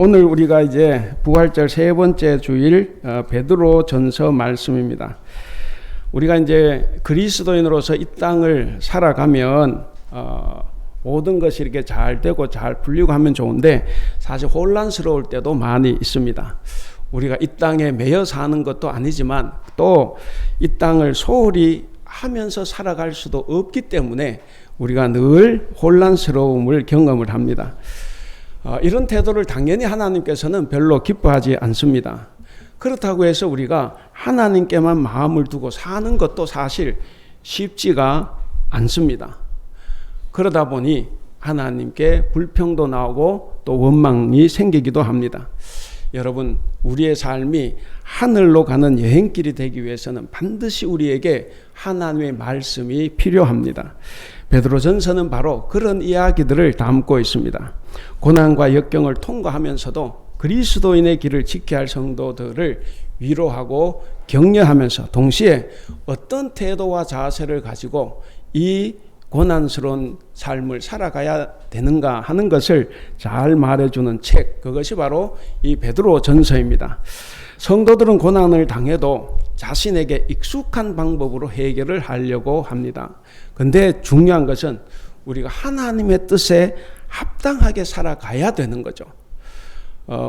오늘 우리가 이제 부활절 세 번째 주일 베드로전서 말씀입니다. 우리가 이제 그리스도인으로서 이 땅을 살아가면 모든 것이 이렇게 잘 되고 잘 풀리고 하면 좋은데 사실 혼란스러울 때도 많이 있습니다. 우리가 이 땅에 매여 사는 것도 아니지만 또 이 땅을 소홀히 하면서 살아갈 수도 없기 때문에 우리가 늘 혼란스러움을 경험을 합니다. 이런 태도를 당연히 하나님께서는 별로 기뻐하지 않습니다. 그렇다고 해서 우리가 하나님께만 마음을 두고 사는 것도 사실 쉽지가 않습니다. 그러다 보니 하나님께 불평도 나오고 또 원망이 생기기도 합니다. 여러분, 우리의 삶이 하늘로 가는 여행길이 되기 위해서는 반드시 우리에게 하나님의 말씀이 필요합니다. 베드로전서는 바로 그런 이야기들을 담고 있습니다. 고난과 역경을 통과하면서도 그리스도인의 길을 지켜야 할 성도들을 위로하고 격려하면서 동시에 어떤 태도와 자세를 가지고 이 고난스러운 삶을 살아가야 되는가 하는 것을 잘 말해주는 책, 그것이 바로 이 베드로전서입니다. 성도들은 고난을 당해도 자신에게 익숙한 방법으로 해결을 하려고 합니다. 근데 중요한 것은 우리가 하나님의 뜻에 합당하게 살아가야 되는 거죠.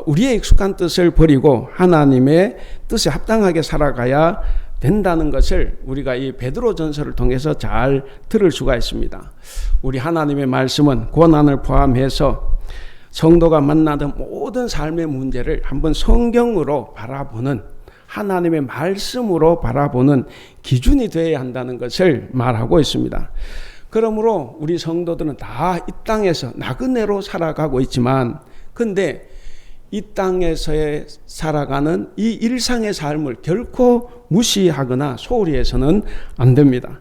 우리의 익숙한 뜻을 버리고 하나님의 뜻에 합당하게 살아가야 된다는 것을 우리가 이 베드로전서를 통해서 잘 들을 수가 있습니다. 우리 하나님의 말씀은 고난을 포함해서 성도가 만나던 모든 삶의 문제를 한번 성경으로 바라보는, 하나님의 말씀으로 바라보는 기준이 되어야 한다는 것을 말하고 있습니다. 그러므로 우리 성도들은 다 이 땅에서 나그네로 살아가고 있지만, 근데 이 땅에서 살아가는 이 일상의 삶을 결코 무시하거나 소홀히 해서는 안 됩니다.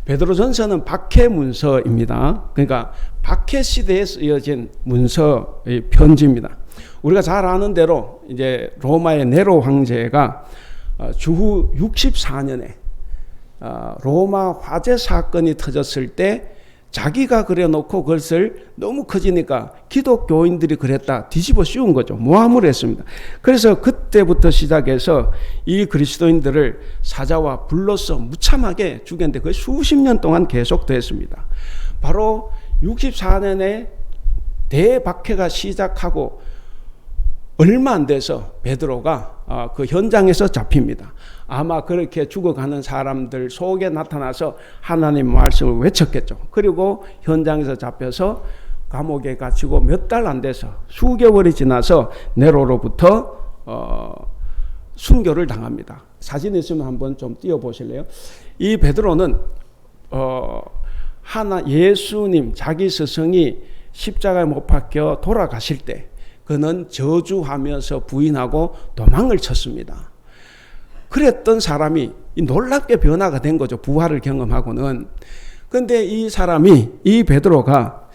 베드로전서는 박해문서입니다. 그러니까 박해 시대에 쓰여진 문서의 편지입니다. 우리가 잘 아는 대로 이제 로마의 네로 황제가 주후 64년에 로마 화재 사건이 터졌을 때 자기가 그려놓고 그것을 너무 커지니까 기독교인들이 그랬다 뒤집어 씌운 거죠. 모함을 했습니다. 그래서 그때부터 시작해서 이 그리스도인들을 사자와 불로써 무참하게 죽였는데 그게 수십 년 동안 계속됐습니다. 바로 64년에 대박해가 시작하고 얼마 안 돼서 베드로가 그 현장에서 잡힙니다. 아마 그렇게 죽어가는 사람들 속에 나타나서 하나님 말씀을 외쳤겠죠. 그리고 현장에서 잡혀서 감옥에 갇히고 몇 달 안 돼서 수개월이 지나서 네로로부터 순교를 당합니다. 사진 있으면 한번 좀 띄워보실래요? 이 베드로는 예수님 자기 스승이 십자가에 못 박혀 돌아가실 때 그는 저주하면서 부인하고 도망을 쳤습니다. 그랬던 사람이 놀랍게 변화가 된 거죠. 부활을 경험하고는. 그런데 이 베드로가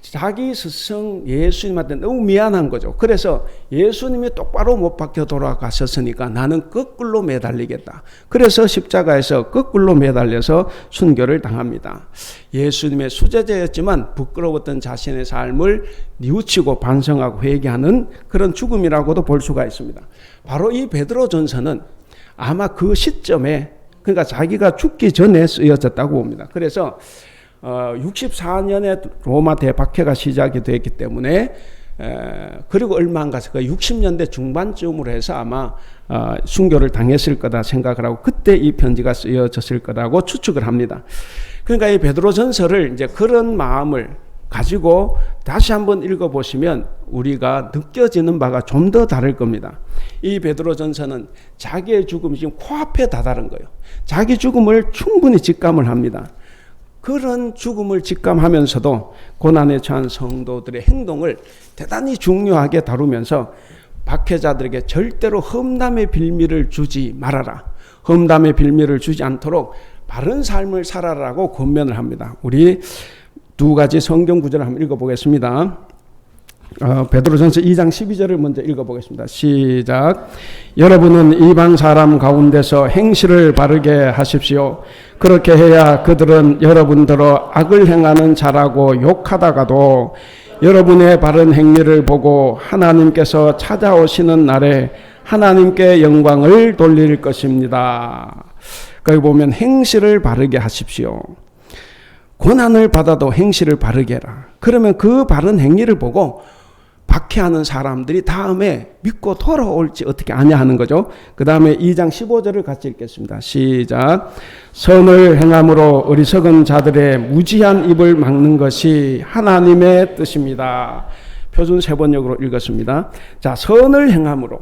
자기 스승 예수님한테 너무 미안한 거죠. 그래서 예수님이 똑바로 못 박혀 돌아가셨으니까 나는 거꾸로 매달리겠다. 그래서 십자가에서 거꾸로 매달려서 순교를 당합니다. 예수님의 수제자였지만 부끄러웠던 자신의 삶을 뉘우치고 반성하고 회개하는 그런 죽음이라고도 볼 수가 있습니다. 바로 이 베드로전서는 아마 그 시점에, 그러니까 자기가 죽기 전에 쓰여졌다고 봅니다. 그래서 64년에 로마 대박해가 시작이 됐기 때문에 그리고 얼마 안 가서 60년대 중반쯤으로 해서 아마 순교를 당했을 거다 생각을 하고 그때 이 편지가 쓰여졌을 거라고 추측을 합니다. 그러니까 이 베드로전서를 이제 그런 마음을 가지고 다시 한번 읽어보시면 우리가 느껴지는 바가 좀 더 다를 겁니다. 이 베드로전서는 자기의 죽음이 지금 코앞에 다다른 거예요. 자기 죽음을 충분히 직감을 합니다. 그런 죽음을 직감하면서도 고난에 처한 성도들의 행동을 대단히 중요하게 다루면서 박해자들에게 절대로 험담의 빌미를 주지 말아라. 험담의 빌미를 주지 않도록 바른 삶을 살아라고 권면을 합니다. 우리 두 가지 성경 구절을 한번 읽어보겠습니다. 베드로전서 2장 12절을 먼저 읽어보겠습니다. 시작. 여러분은 이방 사람 가운데서 행실을 바르게 하십시오. 그렇게 해야 그들은 여러분들로 악을 행하는 자라고 욕하다가도 여러분의 바른 행위를 보고 하나님께서 찾아오시는 날에 하나님께 영광을 돌릴 것입니다. 거기 보면 행실을 바르게 하십시오. 고난을 받아도 행실을 바르게 해라. 그러면 그 바른 행위를 보고 박해하는 사람들이 다음에 믿고 돌아올지 어떻게 아냐 하는 거죠. 그 다음에 2장 15절을 같이 읽겠습니다. 시작. 선을 행함으로 어리석은 자들의 무지한 입을 막는 것이 하나님의 뜻입니다. 표준 세번역으로 읽었습니다. 자, 선을 행함으로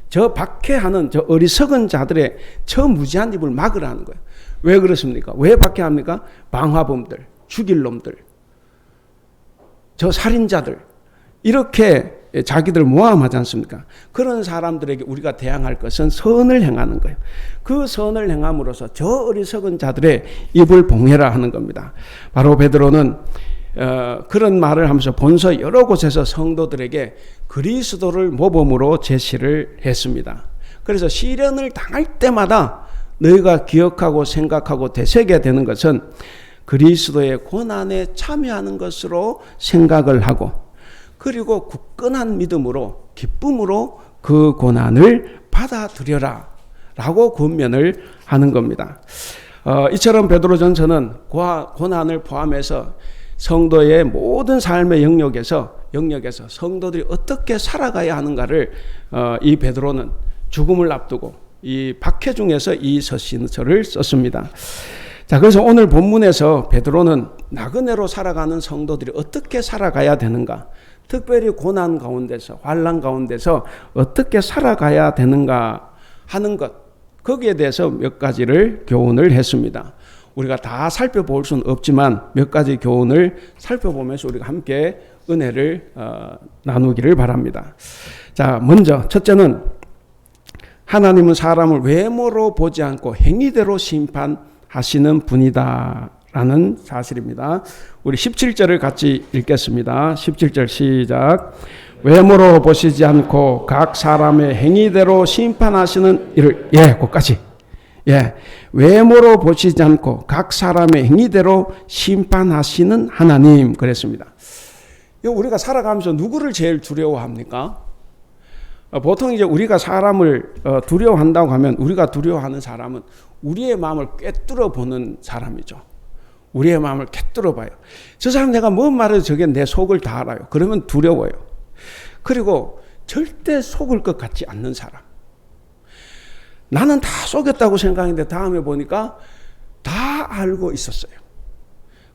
저 박해하는 저 어리석은 자들의 저 무지한 입을 막으라는 거예요. 왜 그렇습니까? 왜 박해합니까? 방화범들, 죽일 놈들, 저 살인자들, 이렇게 자기들 모함하지 않습니까? 그런 사람들에게 우리가 대항할 것은 선을 행하는 거예요. 그 선을 행함으로써 저 어리석은 자들의 입을 봉해라 하는 겁니다. 바로 베드로는 그런 말을 하면서 본서 여러 곳에서 성도들에게 그리스도를 모범으로 제시를 했습니다. 그래서 시련을 당할 때마다 너희가 기억하고 생각하고 되새겨야 되는 것은 그리스도의 고난에 참여하는 것으로 생각을 하고, 그리고 굳건한 믿음으로 기쁨으로 그 고난을 받아들여라 라고 권면을 하는 겁니다. 이처럼 베드로전서는 고난을 포함해서 성도의 모든 삶의 영역에서 성도들이 어떻게 살아가야 하는가를 이 베드로는 죽음을 앞두고 이 박해 중에서 이 서신서를 썼습니다. 자, 그래서 오늘 본문에서 베드로는 나그네로 살아가는 성도들이 어떻게 살아가야 되는가, 특별히 고난 가운데서, 환난 가운데서 어떻게 살아가야 되는가 하는 것, 거기에 대해서 몇 가지를 교훈을 했습니다. 우리가 다 살펴볼 수는 없지만 몇 가지 교훈을 살펴보면서 우리가 함께 은혜를 나누기를 바랍니다. 자, 먼저 첫째는 하나님은 사람을 외모로 보지 않고 행위대로 심판하시는 분이다 라는 사실입니다. 우리 17절을 같이 읽겠습니다. 17절 시작. 외모로 보시지 않고 각 사람의 행위대로 심판하시는 이를, 그것까지. 외모로 보시지 않고 각 사람의 행위대로 심판하시는 하나님, 그랬습니다. 우리가 살아가면서 누구를 제일 두려워합니까? 보통 이제 우리가 사람을 두려워한다고 하면, 우리가 두려워하는 사람은 우리의 마음을 꿰뚫어 보는 사람이죠. 우리의 마음을 꿰뚫어 봐요. 저 사람 내가 뭔 말해도 저게 내 속을 다 알아요. 그러면 두려워요. 그리고 절대 속을 것 같지 않는 사람. 나는 다 속였다고 생각했는데 다음에 보니까 다 알고 있었어요.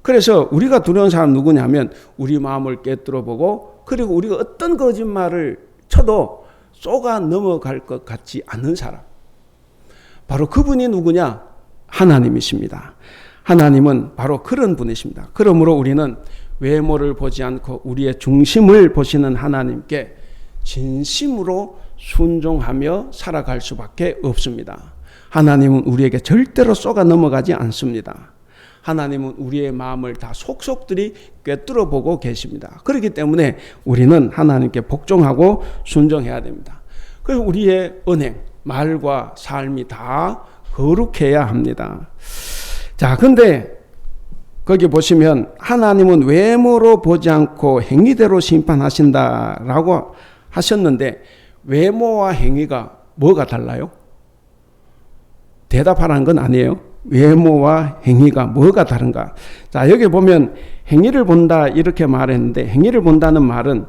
그래서 우리가 두려운 사람 누구냐면 우리 마음을 꿰뚫어 보고, 그리고 우리가 어떤 거짓말을 쳐도 쏘가 넘어갈 것 같지 않은 사람. 바로 그분이 누구냐? 하나님이십니다. 하나님은 바로 그런 분이십니다. 그러므로 우리는 외모를 보지 않고 우리의 중심을 보시는 하나님께 진심으로 순종하며 살아갈 수밖에 없습니다. 하나님은 우리에게 절대로 쏘가 넘어가지 않습니다. 하나님은 우리의 마음을 다 속속들이 꿰뚫어 보고 계십니다. 그렇기 때문에 우리는 하나님께 복종하고 순종해야 됩니다. 그래서 우리의 언행, 말과 삶이 다 거룩해야 합니다. 자, 근데 거기 보시면 하나님은 외모로 보지 않고 행위대로 심판하신다라고 하셨는데, 외모와 행위가 뭐가 달라요? 대답하라는 건 아니에요. 외모와 행위가 뭐가 다른가? 자, 여기 보면 행위를 본다 이렇게 말했는데, 행위를 본다는 말은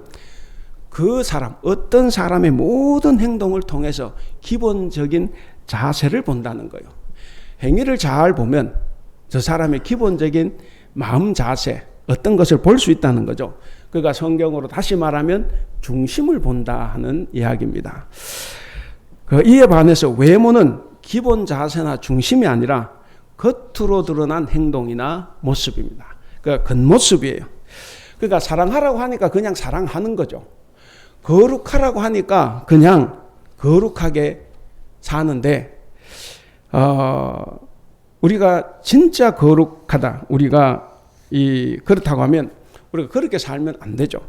그 사람, 어떤 사람의 모든 행동을 통해서 기본적인 자세를 본다는 거예요. 행위를 잘 보면 저 사람의 기본적인 마음 자세, 어떤 것을 볼 수 있다는 거죠. 그러니까 성경으로 다시 말하면 중심을 본다 하는 이야기입니다. 이에 반해서 외모는 기본 자세나 중심이 아니라 겉으로 드러난 행동이나 모습입니다. 그러니까 겉모습이에요. 그러니까 사랑하라고 하니까 그냥 사랑하는 거죠. 거룩하라고 하니까 그냥 거룩하게 사는데, 우리가 진짜 거룩하다, 우리가 그렇다고 하면 우리가 그렇게 살면 안 되죠.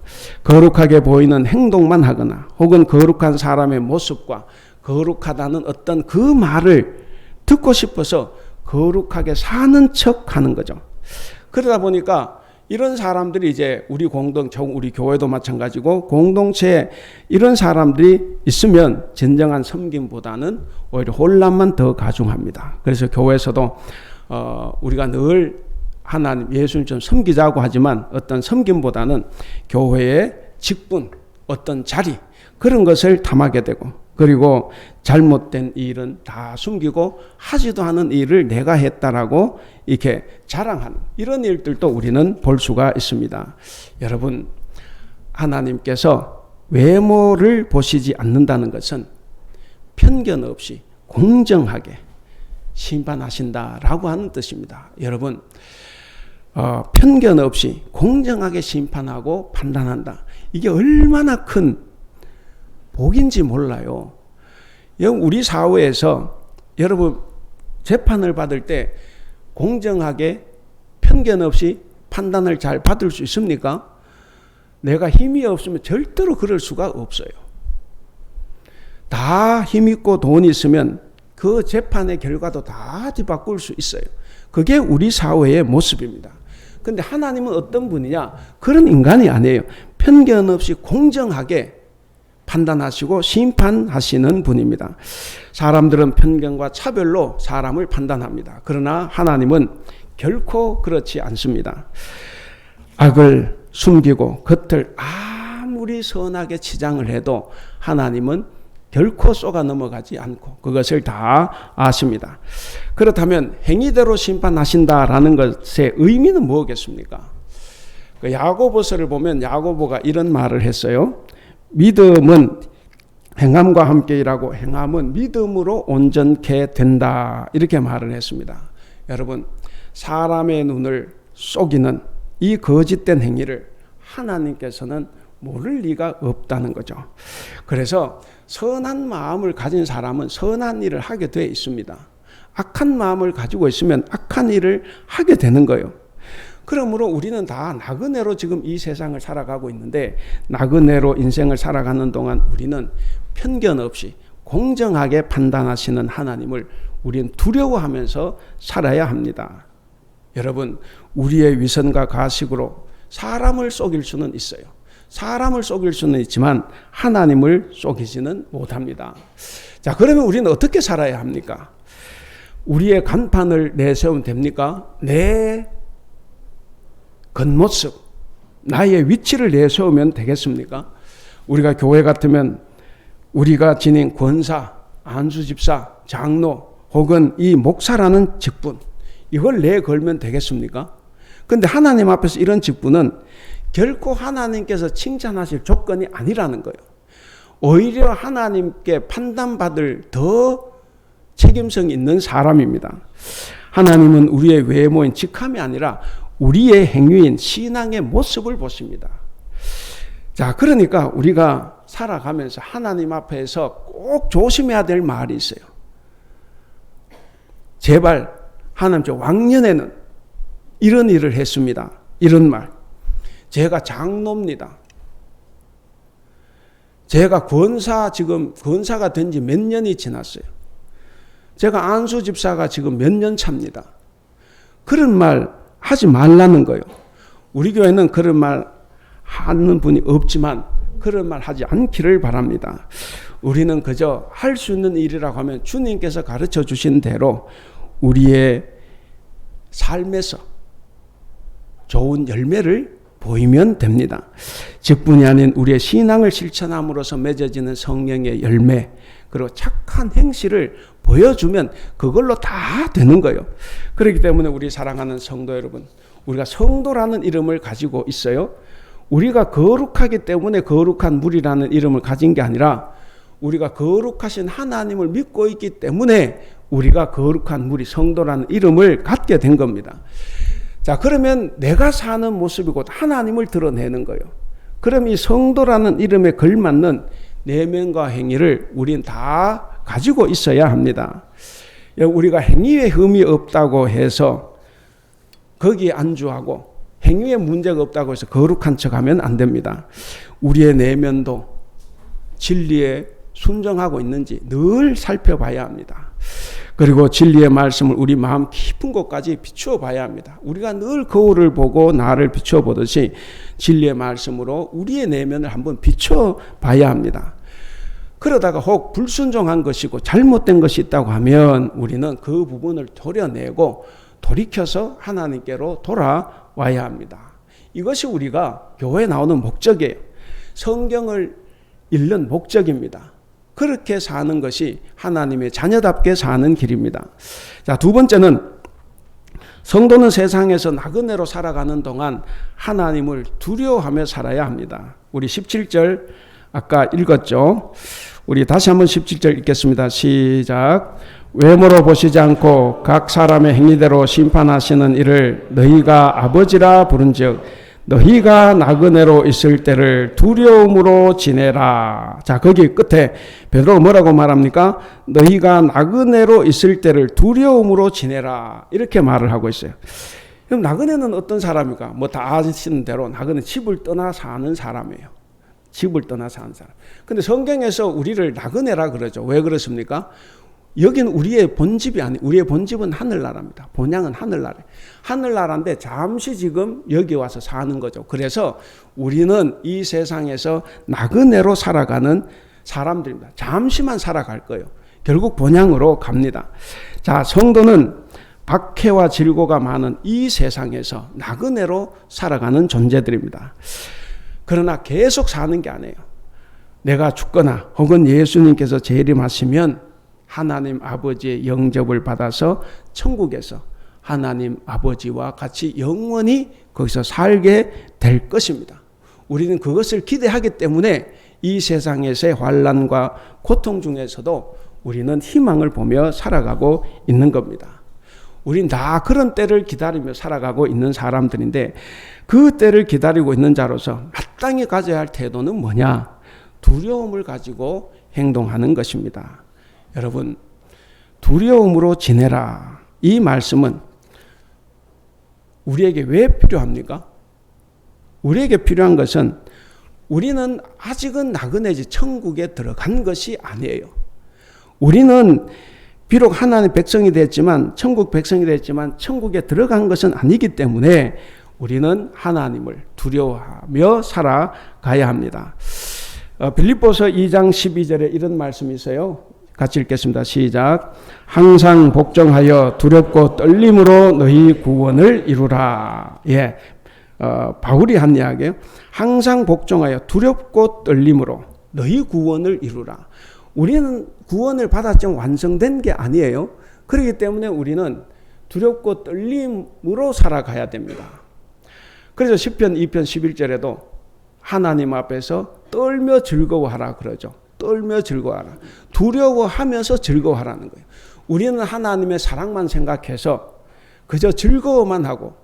거룩하게 보이는 행동만 하거나 혹은 거룩한 사람의 모습과 거룩하다는 어떤 그 말을 듣고 싶어서 거룩하게 사는 척 하는 거죠. 그러다 보니까 이런 사람들이 이제 우리 우리 교회도 마찬가지고 공동체에 이런 사람들이 있으면 진정한 섬김보다는 오히려 혼란만 더 가중합니다. 그래서 교회에서도 우리가 늘 하나님 예수님 좀 섬기자고 하지만 어떤 섬김보다는 교회의 직분, 어떤 자리 그런 것을 탐하게 되고, 그리고 잘못된 일은 다 숨기고 하지도 않은 일을 내가 했다라고 이렇게 자랑하는 이런 일들도 우리는 볼 수가 있습니다. 여러분, 하나님께서 외모를 보시지 않는다는 것은 편견 없이 공정하게 심판하신다라고 하는 뜻입니다. 여러분, 편견 없이 공정하게 심판하고 판단한다. 이게 얼마나 큰 복인지 몰라요. 우리 사회에서 여러분 재판을 받을 때 공정하게 편견 없이 판단을 잘 받을 수 있습니까? 내가 힘이 없으면 절대로 그럴 수가 없어요. 다 힘있고 돈이 있으면 그 재판의 결과도 다 뒤바꿀 수 있어요. 그게 우리 사회의 모습입니다. 그런데 하나님은 어떤 분이냐? 그런 인간이 아니에요. 편견 없이 공정하게 판단하시고 심판하시는 분입니다. 사람들은 편견과 차별로 사람을 판단합니다. 그러나 하나님은 결코 그렇지 않습니다. 악을 숨기고 겉을 아무리 선하게 치장을 해도 하나님은 결코 쏘가 넘어가지 않고 그것을 다 아십니다. 그렇다면 행위대로 심판하신다라는 것의 의미는 뭐겠습니까? 야고보서를 보면 야고보가 이런 말을 했어요. 믿음은 행함과 함께 일하고 행함은 믿음으로 온전케 된다. 이렇게 말을 했습니다. 여러분, 사람의 눈을 속이는 이 거짓된 행위를 하나님께서는 모를 리가 없다는 거죠. 그래서 선한 마음을 가진 사람은 선한 일을 하게 되어 있습니다. 악한 마음을 가지고 있으면 악한 일을 하게 되는 거예요. 그러므로 우리는 다 나그네로 지금 이 세상을 살아가고 있는데, 나그네로 인생을 살아가는 동안 우리는 편견 없이 공정하게 판단하시는 하나님을 우리는 두려워하면서 살아야 합니다. 여러분, 우리의 위선과 가식으로 사람을 속일 수는 있어요. 사람을 속일 수는 있지만 하나님을 속이지는 못합니다. 자, 그러면 우리는 어떻게 살아야 합니까? 우리의 간판을 내세우면 됩니까? 내 겉모습, 나의 위치를 내세우면 되겠습니까? 우리가 교회 같으면 우리가 지닌 권사, 안수집사, 장로 혹은 이 목사라는 직분, 이걸 내걸면 되겠습니까? 그런데 하나님 앞에서 이런 직분은 결코 하나님께서 칭찬하실 조건이 아니라는 거예요. 오히려 하나님께 판단받을 더 책임성 있는 사람입니다. 하나님은 우리의 외모인 직함이 아니라 우리의 행위인 신앙의 모습을 보십니다. 자, 그러니까 우리가 살아가면서 하나님 앞에서 꼭 조심해야 될 말이 있어요. 제발 하나님, 저 왕년에는 이런 일을 했습니다. 이런 말. 제가 장로입니다. 제가 권사가 된 지 몇 년이 지났어요. 제가 안수 집사가 지금 몇 년 차입니다. 그런 말 하지 말라는 거예요. 우리 교회는 그런 말 하는 분이 없지만 그런 말 하지 않기를 바랍니다. 우리는 그저 할 수 있는 일이라고 하면 주님께서 가르쳐 주신 대로 우리의 삶에서 좋은 열매를 보이면 됩니다. 직분이 아닌 우리의 신앙을 실천함으로써 맺어지는 성령의 열매, 그리고 착한 행실을 보여주면 그걸로 다 되는 거예요. 그렇기 때문에 우리 사랑하는 성도 여러분, 우리가 성도라는 이름을 가지고 있어요. 우리가 거룩하기 때문에 거룩한 물이라는 이름을 가진 게 아니라 우리가 거룩하신 하나님을 믿고 있기 때문에 우리가 거룩한 물이 성도라는 이름을 갖게 된 겁니다. 자, 그러면 내가 사는 모습이 곧 하나님을 드러내는 거예요. 그럼 이 성도라는 이름에 걸맞는 내면과 행위를 우린 다 가지고 있어야 합니다. 우리가 행위에 흠이 없다고 해서 거기에 안주하고 행위에 문제가 없다고 해서 거룩한 척하면 안 됩니다. 우리의 내면도 진리에 순종하고 있는지 늘 살펴봐야 합니다. 그리고 진리의 말씀을 우리 마음 깊은 곳까지 비추어 봐야 합니다. 우리가 늘 거울을 보고 나를 비추어 보듯이 진리의 말씀으로 우리의 내면을 한번 비추어 봐야 합니다. 그러다가 혹 불순종한 것이고 잘못된 것이 있다고 하면 우리는 그 부분을 도려내고 돌이켜서 하나님께로 돌아와야 합니다. 이것이 우리가 교회에 나오는 목적이에요. 성경을 읽는 목적입니다. 그렇게 사는 것이 하나님의 자녀답게 사는 길입니다. 자, 두 번째는 성도는 세상에서 나그네로 살아가는 동안 하나님을 두려워하며 살아야 합니다. 우리 17절 아까 읽었죠. 우리 다시 한번 17절 읽겠습니다. 시작. 외모로 보시지 않고 각 사람의 행위대로 심판하시는 이를 너희가 아버지라 부른즉 너희가 나그네로 있을 때를 두려움으로 지내라. 자, 거기 끝에 베드로가 뭐라고 말합니까? 너희가 나그네로 있을 때를 두려움으로 지내라. 이렇게 말을 하고 있어요. 그럼 나그네는 어떤 사람입니까? 뭐 다 아시는 대로 나그네 집을 떠나 사는 사람이에요. 집을 떠나 사는 사람. 근데 성경에서 우리를 나그네라 그러죠. 왜 그렇습니까? 여기는 우리의 본집이 아니, 우리의 본집은 하늘나라입니다. 본향은 하늘나라. 하늘나라인데 잠시 지금 여기 와서 사는 거죠. 그래서 우리는 이 세상에서 나그네로 살아가는 사람들입니다. 잠시만 살아갈 거예요. 결국 본향으로 갑니다. 자, 성도는 박해와 질고가 많은 이 세상에서 나그네로 살아가는 존재들입니다. 그러나 계속 사는 게 아니에요. 내가 죽거나 혹은 예수님께서 재림하시면 하나님 아버지의 영접을 받아서 천국에서 하나님 아버지와 같이 영원히 거기서 살게 될 것입니다. 우리는 그것을 기대하기 때문에 이 세상에서의 환난과 고통 중에서도 우리는 희망을 보며 살아가고 있는 겁니다. 우린 다 그런 때를 기다리며 살아가고 있는 사람들인데 그 때를 기다리고 있는 자로서 마땅히 가져야 할 태도는 뭐냐? 두려움을 가지고 행동하는 것입니다. 여러분, 두려움으로 지내라. 이 말씀은 우리에게 왜 필요합니까? 우리에게 필요한 것은 우리는 아직은 나그네지 천국에 들어간 것이 아니에요. 우리는 비록 하나님의 백성이 됐지만 천국 백성이 됐지만 천국에 들어간 것은 아니기 때문에 우리는 하나님을 두려워하며 살아가야 합니다. 빌립보서 2장 12절에 이런 말씀이 있어요. 같이 읽겠습니다. 시작. 항상 복종하여 두렵고 떨림으로 너희 구원을 이루라. 예, 바울이 한 이야기예요. 항상 복종하여 두렵고 떨림으로 너희 구원을 이루라. 우리는 구원을 받았지만 완성된 게 아니에요. 그렇기 때문에 우리는 두렵고 떨림으로 살아가야 됩니다. 그래서 시편 2편 11절에도 하나님 앞에서 떨며 즐거워하라 그러죠. 떨며 즐거워하라. 두려워하면서 즐거워하라는 거예요. 우리는 하나님의 사랑만 생각해서 그저 즐거워만 하고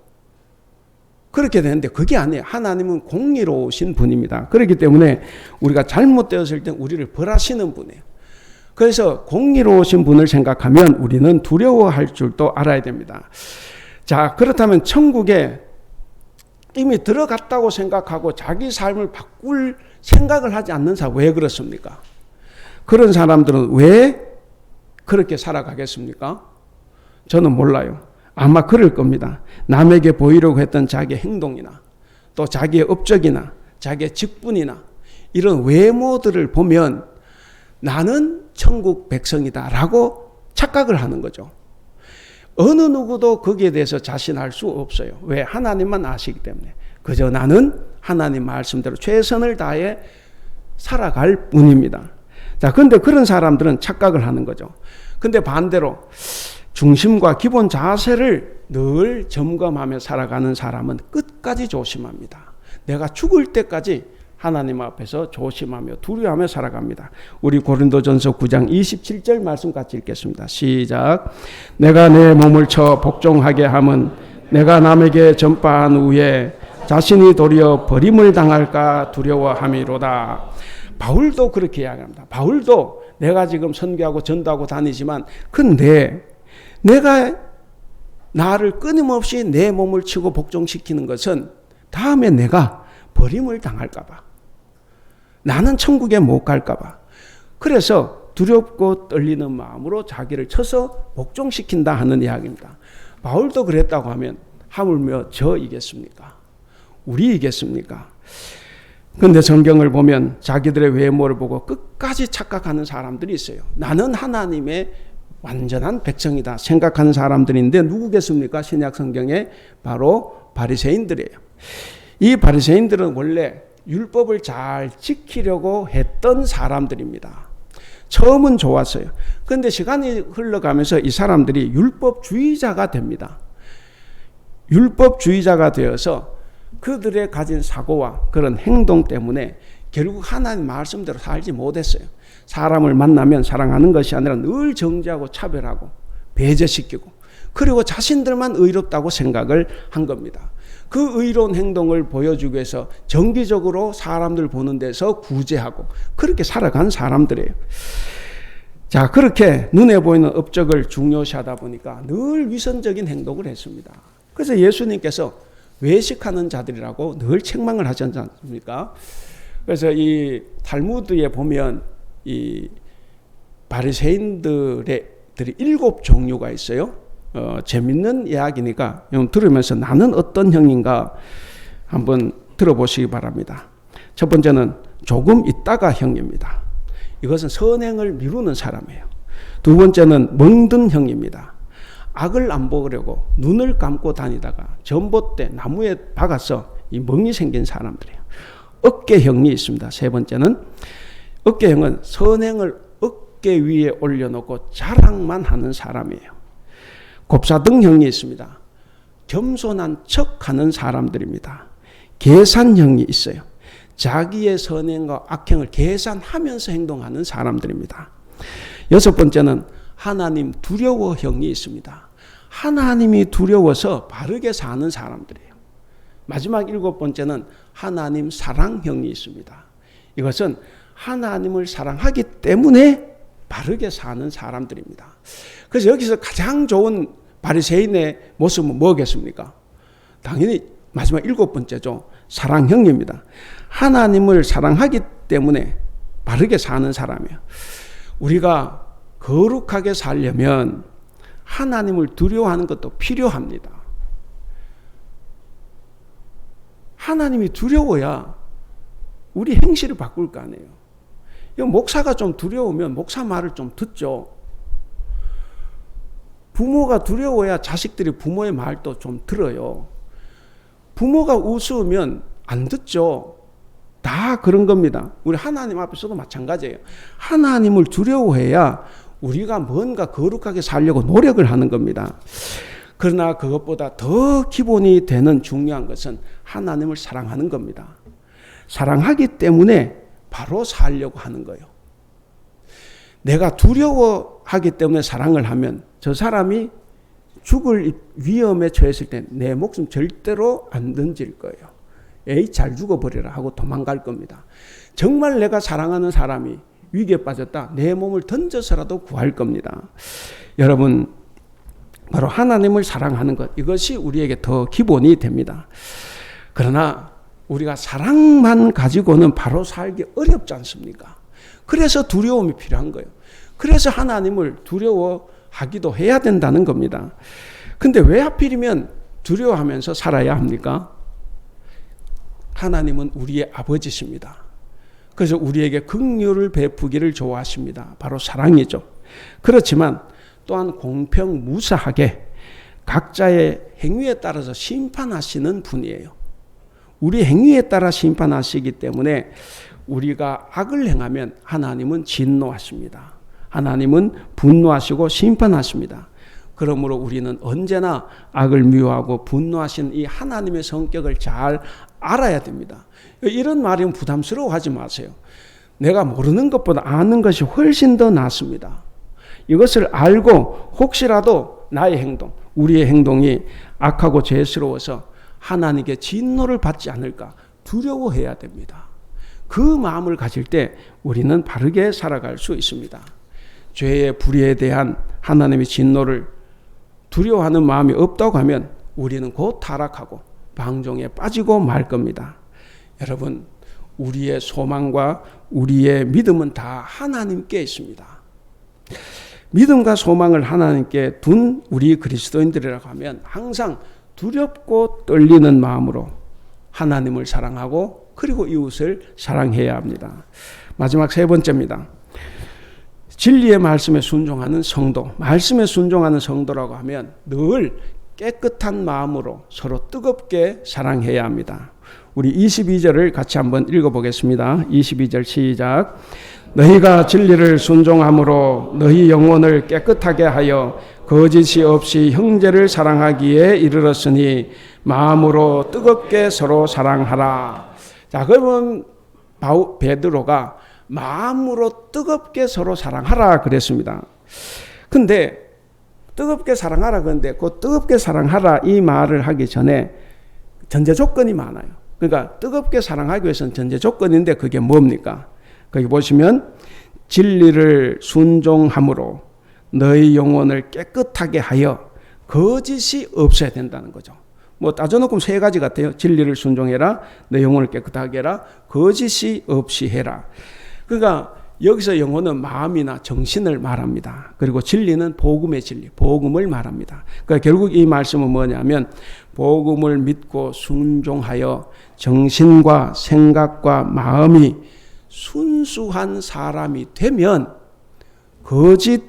그렇게 되는데 그게 아니에요. 하나님은 공의로우신 분입니다. 그렇기 때문에 우리가 잘못되었을 때 우리를 벌하시는 분이에요. 그래서 공의로우신 분을 생각하면 우리는 두려워할 줄도 알아야 됩니다. 자, 그렇다면 천국에 이미 들어갔다고 생각하고 자기 삶을 바꿀 생각을 하지 않는 사람 왜 그렇습니까? 그런 사람들은 왜 그렇게 살아가겠습니까? 저는 몰라요. 아마 그럴 겁니다. 남에게 보이려고 했던 자기의 행동이나 또 자기의 업적이나 자기의 직분이나 이런 외모들을 보면 나는 천국 백성이다 라고 착각을 하는 거죠. 어느 누구도 거기에 대해서 자신할 수 없어요. 왜? 하나님만 아시기 때문에. 그저 나는 하나님 말씀대로 최선을 다해 살아갈 뿐입니다. 자, 근데 그런 사람들은 착각을 하는 거죠. 근데 반대로 중심과 기본 자세를 늘 점검하며 살아가는 사람은 끝까지 조심합니다. 내가 죽을 때까지 하나님 앞에서 조심하며 두려워하며 살아갑니다. 우리 고린도전서 9장 27절 말씀 같이 읽겠습니다. 시작. 내가 내 몸을 쳐 복종하게 함은 내가 남에게 전파한 후에 자신이 도리어 버림을 당할까 두려워함이로다. 바울도 그렇게 이야기합니다. 바울도 내가 지금 선교하고 전도하고 다니지만 근데 내가 나를 끊임없이 내 몸을 치고 복종시키는 것은 다음에 내가 버림을 당할까 봐. 나는 천국에 못 갈까 봐. 그래서 두렵고 떨리는 마음으로 자기를 쳐서 복종시킨다 하는 이야기입니다. 바울도 그랬다고 하면 하물며 저 이겠습니까? 우리 이겠습니까? 그런데 성경을 보면 자기들의 외모를 보고 끝까지 착각하는 사람들이 있어요. 나는 하나님의 완전한 백성이다 생각하는 사람들인데 누구겠습니까? 신약 성경에 바로 바리새인들이에요. 이 바리새인들은 원래 율법을 잘 지키려고 했던 사람들입니다. 처음은 좋았어요. 그런데 시간이 흘러가면서 이 사람들이 율법주의자가 됩니다. 율법주의자가 되어서 그들의 가진 사고와 그런 행동 때문에 결국 하나님 말씀대로 살지 못했어요. 사람을 만나면 사랑하는 것이 아니라 늘 정죄하고 차별하고 배제시키고 그리고 자신들만 의롭다고 생각을 한 겁니다. 그 의로운 행동을 보여주기 위해서 정기적으로 사람들 보는 데서 구제하고 그렇게 살아간 사람들이에요. 자, 그렇게 눈에 보이는 업적을 중요시하다 보니까 늘 위선적인 행동을 했습니다. 그래서 예수님께서 외식하는 자들이라고 늘 책망을 하셨지 않습니까? 그래서 이 탈무드에 보면 이 바리새인들이 7종류가 있어요. 재밌는 이야기니까 들으면서 나는 어떤 형인가 한번 들어보시기 바랍니다. 첫 번째는 조금 있다가 형입니다. 이것은 선행을 미루는 사람이에요. 두 번째는 멍든 형입니다. 악을 안 보려고 눈을 감고 다니다가 전봇대 나무에 박아서 이 멍이 생긴 사람들이에요. 어깨형이 있습니다. 세 번째는 어깨형은 선행을 어깨 위에 올려놓고 자랑만 하는 사람이에요. 곱사등형이 있습니다. 겸손한 척하는 사람들입니다. 계산형이 있어요. 자기의 선행과 악행을 계산하면서 행동하는 사람들입니다. 여섯 번째는 하나님 두려워형이 있습니다. 하나님이 두려워서 바르게 사는 사람들이에요. 마지막 7번째는 하나님 사랑형이 있습니다. 이것은 하나님을 사랑하기 때문에 바르게 사는 사람들입니다. 그래서 여기서 가장 좋은 바리새인의 모습은 뭐겠습니까? 당연히 마지막 7번째죠. 사랑형입니다. 하나님을 사랑하기 때문에 바르게 사는 사람이에요. 우리가 거룩하게 살려면 하나님을 두려워하는 것도 필요합니다. 하나님이 두려워야 우리 행실을 바꿀 거 아니에요. 목사가 좀 두려우면 목사 말을 좀 듣죠. 부모가 두려워야 자식들이 부모의 말도 좀 들어요. 부모가 우스우면 안 듣죠. 다 그런 겁니다. 우리 하나님 앞에서도 마찬가지예요. 하나님을 두려워해야 우리가 뭔가 거룩하게 살려고 노력을 하는 겁니다. 그러나 그것보다 더 기본이 되는 중요한 것은 하나님을 사랑하는 겁니다. 사랑하기 때문에 바로 살려고 하는 거예요. 내가 두려워하기 때문에 사랑을 하면 저 사람이 죽을 위험에 처했을 때 내 목숨 절대로 안 던질 거예요. 에이 잘 죽어버리라 하고 도망갈 겁니다. 정말 내가 사랑하는 사람이 위기에 빠졌다. 내 몸을 던져서라도 구할 겁니다. 여러분 바로 하나님을 사랑하는 것 이것이 우리에게 더 기본이 됩니다. 그러나 우리가 사랑만 가지고는 바로 살기 어렵지 않습니까? 그래서 두려움이 필요한 거예요. 그래서 하나님을 두려워하기도 해야 된다는 겁니다. 근데 왜 하필이면 두려워하면서 살아야 합니까? 하나님은 우리의 아버지십니다. 그래서 우리에게 긍휼을 베푸기를 좋아하십니다. 바로 사랑이죠. 그렇지만 또한 공평무사하게 각자의 행위에 따라서 심판하시는 분이에요. 우리 행위에 따라 심판하시기 때문에 우리가 악을 행하면 하나님은 진노하십니다. 하나님은 분노하시고 심판하십니다. 그러므로 우리는 언제나 악을 미워하고 분노하신 이 하나님의 성격을 잘 알아야 됩니다. 이런 말이면 부담스러워하지 마세요. 내가 모르는 것보다 아는 것이 훨씬 더 낫습니다. 이것을 알고 혹시라도 나의 행동, 우리의 행동이 악하고 죄스러워서 하나님께 진노를 받지 않을까 두려워해야 됩니다. 그 마음을 가질 때 우리는 바르게 살아갈 수 있습니다. 죄의 불의에 대한 하나님의 진노를 두려워하는 마음이 없다고 하면 우리는 곧 타락하고 방종에 빠지고 말 겁니다. 여러분, 우리의 소망과 우리의 믿음은 다 하나님께 있습니다. 믿음과 소망을 하나님께 둔 우리 그리스도인들이라고 하면 항상 두렵고 떨리는 마음으로 하나님을 사랑하고 그리고 이웃을 사랑해야 합니다. 마지막 세 번째입니다. 진리의 말씀에 순종하는 성도. 말씀에 순종하는 성도라고 하면 늘 깨끗한 마음으로 서로 뜨겁게 사랑해야 합니다. 우리 22절을 같이 한번 읽어보겠습니다. 22절 시작. 너희가 진리를 순종함으로 너희 영혼을 깨끗하게 하여 거짓이 없이 형제를 사랑하기에 이르렀으니 마음으로 뜨겁게 서로 사랑하라. 자, 그러면 베드로가 마음으로 뜨겁게 서로 사랑하라 그랬습니다. 근데 뜨겁게 사랑하라 그런데 그 뜨겁게 사랑하라 이 말을 하기 전에 전제 조건이 많아요. 그러니까 뜨겁게 사랑하기 위해서는 전제 조건인데 그게 뭡니까? 거기 보시면 진리를 순종함으로 너희 영혼을 깨끗하게 하여 거짓이 없어야 된다는 거죠. 뭐 따져놓고 세 가지 같아요. 진리를 순종해라, 내 영혼을 깨끗하게 해라, 거짓이 없이 해라. 그러니까 여기서 영혼은 마음이나 정신을 말합니다. 그리고 진리는 복음의 진리, 복음을 말합니다. 그러니까 결국 이 말씀은 뭐냐면 복음을 믿고 순종하여 정신과 생각과 마음이 순수한 사람이 되면 거짓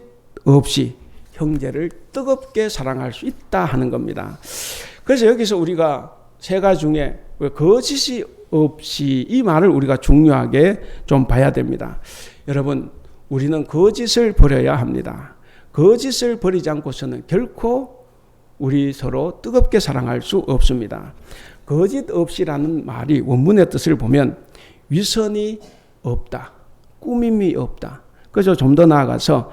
없이 형제를 뜨겁게 사랑할 수 있다 하는 겁니다. 그래서 여기서 우리가 세 가지 중에 거짓이 없이 이 말을 우리가 중요하게 좀 봐야 됩니다. 여러분, 우리는 거짓을 버려야 합니다. 거짓을 버리지 않고서는 결코 우리 서로 뜨겁게 사랑할 수 없습니다. 거짓 없이라는 말이 원문의 뜻을 보면 위선이 없다, 꾸밈이 없다. 그래서 좀 더 나아가서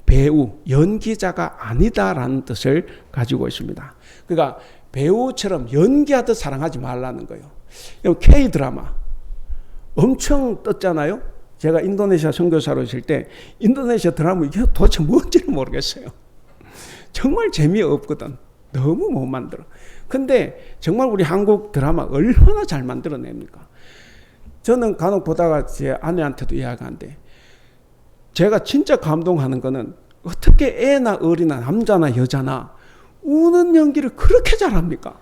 배우, 연기자가 아니다라는 뜻을 가지고 있습니다. 그러니까 배우처럼 연기하듯 사랑하지 말라는 거예요. K-드라마 엄청 떴잖아요. 제가 인도네시아 선교사로 있을 때 인도네시아 드라마 이게 도대체 뭔지를 모르겠어요. 정말 재미없거든. 너무 못 만들어. 근데 정말 우리 한국 드라마 얼마나 잘 만들어냅니까? 저는 간혹 보다가 제 아내한테도 이야기하는데 제가 진짜 감동하는 거는 어떻게 애나 어리나 남자나 여자나 우는 연기를 그렇게 잘합니까?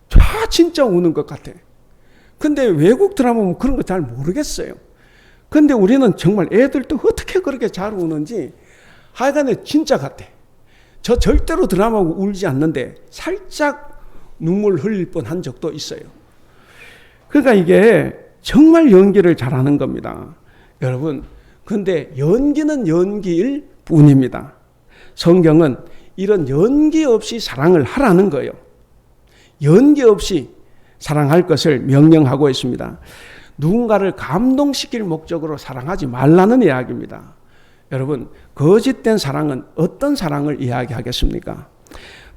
다 진짜 우는 것 같아. 근데 외국 드라마 보면 그런 거 잘 모르겠어요. 근데 우리는 정말 애들도 어떻게 그렇게 잘 우는지 하여간에 진짜 같아. 저 절대로 드라마 보고 울지 않는데 살짝 눈물 흘릴 뻔한 적도 있어요. 그러니까 이게 정말 연기를 잘하는 겁니다. 여러분, 근데 연기는 연기일 뿐입니다. 성경은 이런 연기 없이 사랑을 하라는 거예요. 연기 없이 사랑할 것을 명령하고 있습니다. 누군가를 감동시킬 목적으로 사랑하지 말라는 이야기입니다. 여러분, 거짓된 사랑은 어떤 사랑을 이야기하겠습니까?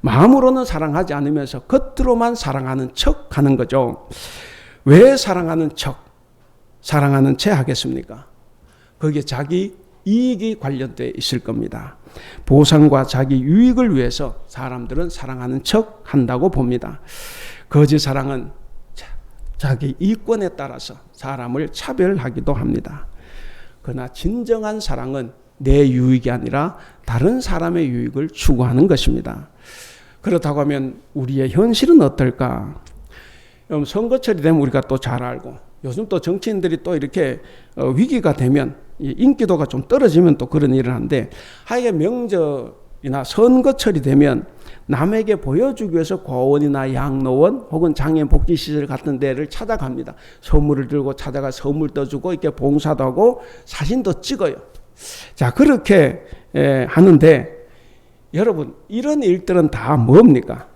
마음으로는 사랑하지 않으면서 겉으로만 사랑하는 척 하는 거죠. 왜 사랑하는 척, 사랑하는 채 하겠습니까? 거기에 자기 이익이 관련되어 있을 겁니다. 보상과 자기 유익을 위해서 사람들은 사랑하는 척 한다고 봅니다. 거짓 사랑은 자기 이권에 따라서 사람을 차별하기도 합니다. 그러나 진정한 사랑은 내 유익이 아니라 다른 사람의 유익을 추구하는 것입니다. 그렇다고 하면 우리의 현실은 어떨까? 선거철이 되면 우리가 또 잘 알고 요즘 또 정치인들이 또 이렇게 위기가 되면 인기도가 좀 떨어지면 또 그런 일을 하는데 하여간 명절이나 선거철이 되면 남에게 보여주기 위해서 고원이나 양로원 혹은 장애인 복지시설 같은 데를 찾아갑니다. 선물을 들고 찾아가 선물 떠주고 이렇게 봉사도 하고 사진도 찍어요. 자, 그렇게 하는데 여러분, 이런 일들은 다 뭡니까?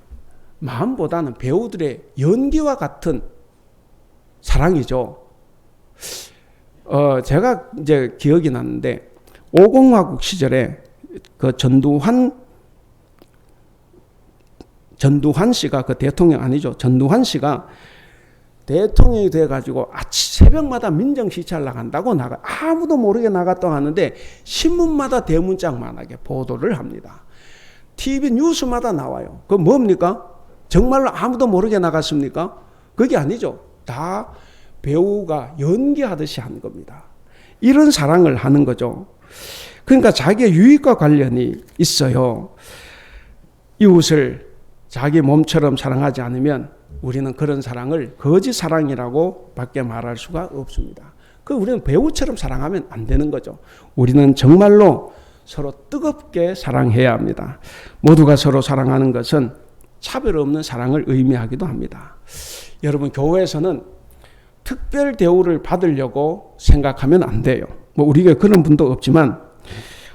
마음보다는 배우들의 연기와 같은 사랑이죠. 제가 이제 기억이 나는데 오공화국 시절에 그 전두환 씨가 그 대통령 아니죠. 전두환 씨가 대통령이 돼가지고 새벽마다 민정시찰 나간다고 아무도 모르게 나갔다고 하는데 신문마다 대문짝만하게 보도를 합니다. TV 뉴스마다 나와요. 그 뭡니까? 정말로 아무도 모르게 나갔습니까? 그게 아니죠. 다 배우가 연기하듯이 한 겁니다. 이런 사랑을 하는 거죠. 그러니까 자기의 유익과 관련이 있어요. 이웃을 자기 몸처럼 사랑하지 않으면 우리는 그런 사랑을 거짓 사랑이라고 밖에 말할 수가 없습니다. 우리는 배우처럼 사랑하면 안 되는 거죠. 우리는 정말로 서로 뜨겁게 사랑해야 합니다. 모두가 서로 사랑하는 것은 차별 없는 사랑을 의미하기도 합니다. 여러분, 교회에서는 특별 대우를 받으려고 생각하면 안 돼요. 우리가 그런 분도 없지만,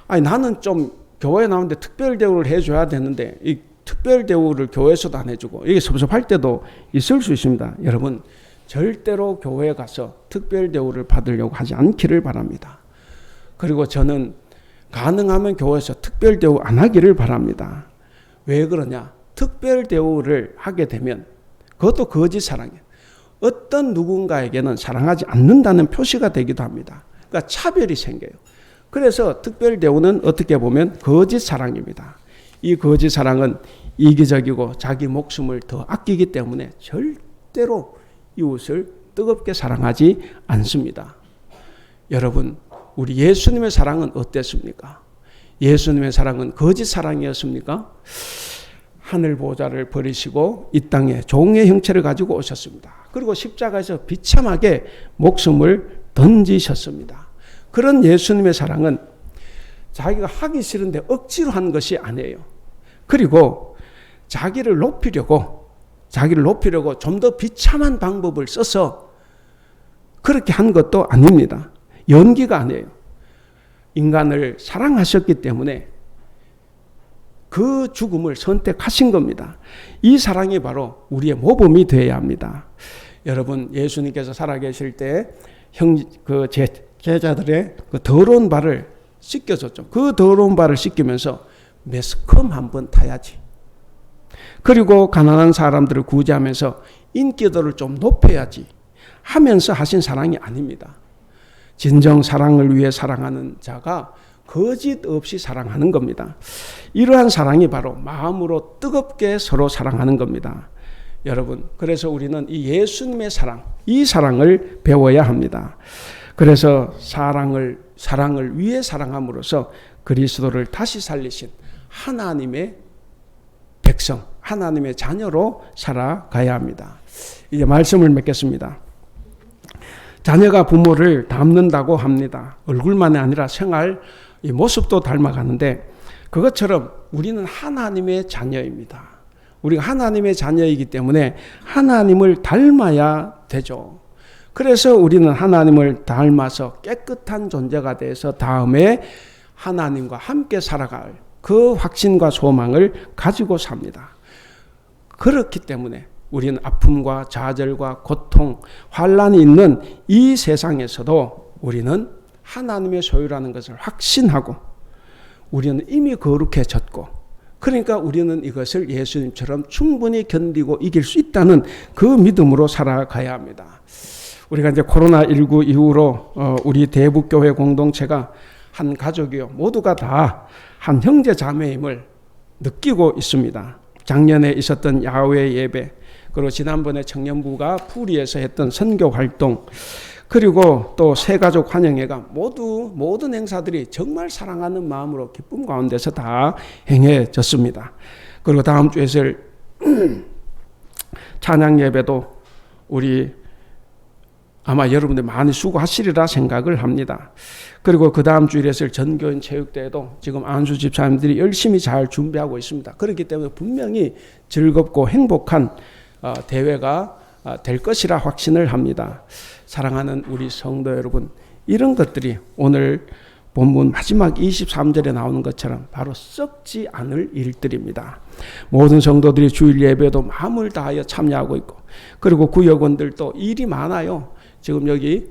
나는 좀 교회에 나오는데 특별 대우를 해줘야 되는데 이 특별 대우를 교회에서도 안 해주고 이게 섭섭할 때도 있을 수 있습니다. 여러분, 절대로 교회에 가서 특별 대우를 받으려고 하지 않기를 바랍니다. 그리고 저는 가능하면 교회에서 특별 대우 안 하기를 바랍니다. 왜 그러냐? 특별 대우를 하게 되면 그것도 거짓 사랑이에요. 어떤 누군가에게는 사랑하지 않는다는 표시가 되기도 합니다. 그러니까 차별이 생겨요. 그래서 특별 대우는 어떻게 보면 거짓 사랑입니다. 이 거짓 사랑은 이기적이고 자기 목숨을 더 아끼기 때문에 절대로 이웃을 뜨겁게 사랑하지 않습니다. 여러분, 우리 예수님의 사랑은 어땠습니까? 예수님의 사랑은 거짓 사랑이었습니까? 하늘 보좌를 버리시고 이 땅에 종의 형체를 가지고 오셨습니다. 그리고 십자가에서 비참하게 목숨을 던지셨습니다. 그런 예수님의 사랑은 자기가 하기 싫은데 억지로 한 것이 아니에요. 그리고 자기를 높이려고 좀 더 비참한 방법을 써서 그렇게 한 것도 아닙니다. 연기가 아니에요. 인간을 사랑하셨기 때문에 그 죽음을 선택하신 겁니다. 이 사랑이 바로 우리의 모범이 되어야 합니다. 여러분, 예수님께서 살아계실 때 제자들의 그 더러운 발을 씻겨줬죠. 그 더러운 발을 씻기면서 매스컴 한번 타야지. 그리고 가난한 사람들을 구제하면서 인기도를 좀 높여야지 하면서 하신 사랑이 아닙니다. 진정 사랑을 위해 사랑하는 자가 거짓 없이 사랑하는 겁니다. 이러한 사랑이 바로 마음으로 뜨겁게 서로 사랑하는 겁니다. 여러분, 그래서 우리는 이 예수님의 사랑, 이 사랑을 배워야 합니다. 그래서 사랑을 위해 사랑함으로써 그리스도를 다시 살리신 하나님의 백성, 하나님의 자녀로 살아가야 합니다. 이제 말씀을 맺겠습니다. 자녀가 부모를 닮는다고 합니다. 얼굴만이 아니라 생활, 이 모습도 닮아가는데 그것처럼 우리는 하나님의 자녀입니다. 우리가 하나님의 자녀이기 때문에 하나님을 닮아야 되죠. 그래서 우리는 하나님을 닮아서 깨끗한 존재가 돼서 다음에 하나님과 함께 살아갈 그 확신과 소망을 가지고 삽니다. 그렇기 때문에 우리는 아픔과 좌절과 고통, 환난이 있는 이 세상에서도 우리는 하나님의 소유라는 것을 확신하고 우리는 이미 거룩해졌고 그러니까 우리는 이것을 예수님처럼 충분히 견디고 이길 수 있다는 그 믿음으로 살아가야 합니다. 우리가 이제 코로나19 이후로 우리 대북교회 공동체가 한 가족이요. 모두가 다 한 형제 자매임을 느끼고 있습니다. 작년에 있었던 야외 예배, 그리고 지난번에 청년부가 푸리에서 했던 선교 활동, 그리고 또 새가족 환영회가 모든 행사들이 정말 사랑하는 마음으로 기쁨 가운데서 다 행해졌습니다. 그리고 다음 주에 있을 찬양 예배도 우리 아마 여러분들 많이 수고하시리라 생각을 합니다. 그리고 그 다음 주일에 있을 전교인 체육대회도 지금 안수 집사님들이 열심히 잘 준비하고 있습니다. 그렇기 때문에 분명히 즐겁고 행복한 대회가 될 것이라 확신을 합니다. 사랑하는 우리 성도 여러분, 이런 것들이 오늘 본문 마지막 23절에 나오는 것처럼 바로 썩지 않을 일들입니다. 모든 성도들이 주일 예배도 마음을 다하여 참여하고 있고, 그리고 구역원들도 일이 많아요. 지금 여기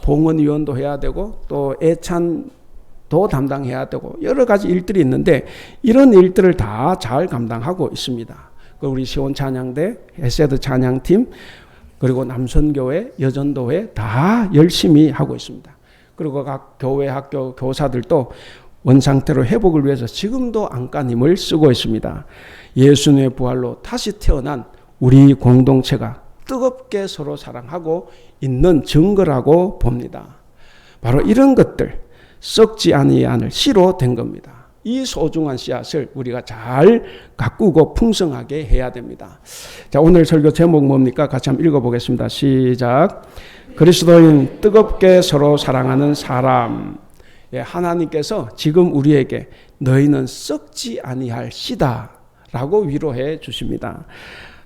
봉헌위원도 해야 되고 또 애찬도 담당해야 되고 여러 가지 일들이 있는데 이런 일들을 다 잘 감당하고 있습니다. 우리 시온 찬양대, 에세드 찬양팀, 그리고 남선교회, 여전도회 다 열심히 하고 있습니다. 그리고 각 교회, 학교 교사들도 원상태로 회복을 위해서 지금도 안간힘을 쓰고 있습니다. 예수님의 부활로 다시 태어난 우리 공동체가 뜨겁게 서로 사랑하고 있는 증거라고 봅니다. 바로 이런 것들, 썩지 아니하는 씨로 된 겁니다. 이 소중한 씨앗을 우리가 잘 가꾸고 풍성하게 해야 됩니다. 자, 오늘 설교 제목 뭡니까? 같이 한번 읽어보겠습니다. 시작. 그리스도인 뜨겁게 서로 사랑하는 사람. 예, 하나님께서 지금 우리에게 너희는 썩지 아니할 씨다 라고 위로해 주십니다.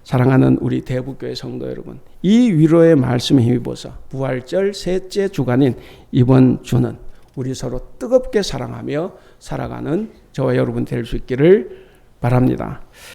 사랑하는 우리 대북교회 성도 여러분, 이 위로의 말씀에 힘입어서 부활절 셋째 주간인 이번 주는 우리 서로 뜨겁게 사랑하며 살아가는 저와 여러분 될 수 있기를 바랍니다.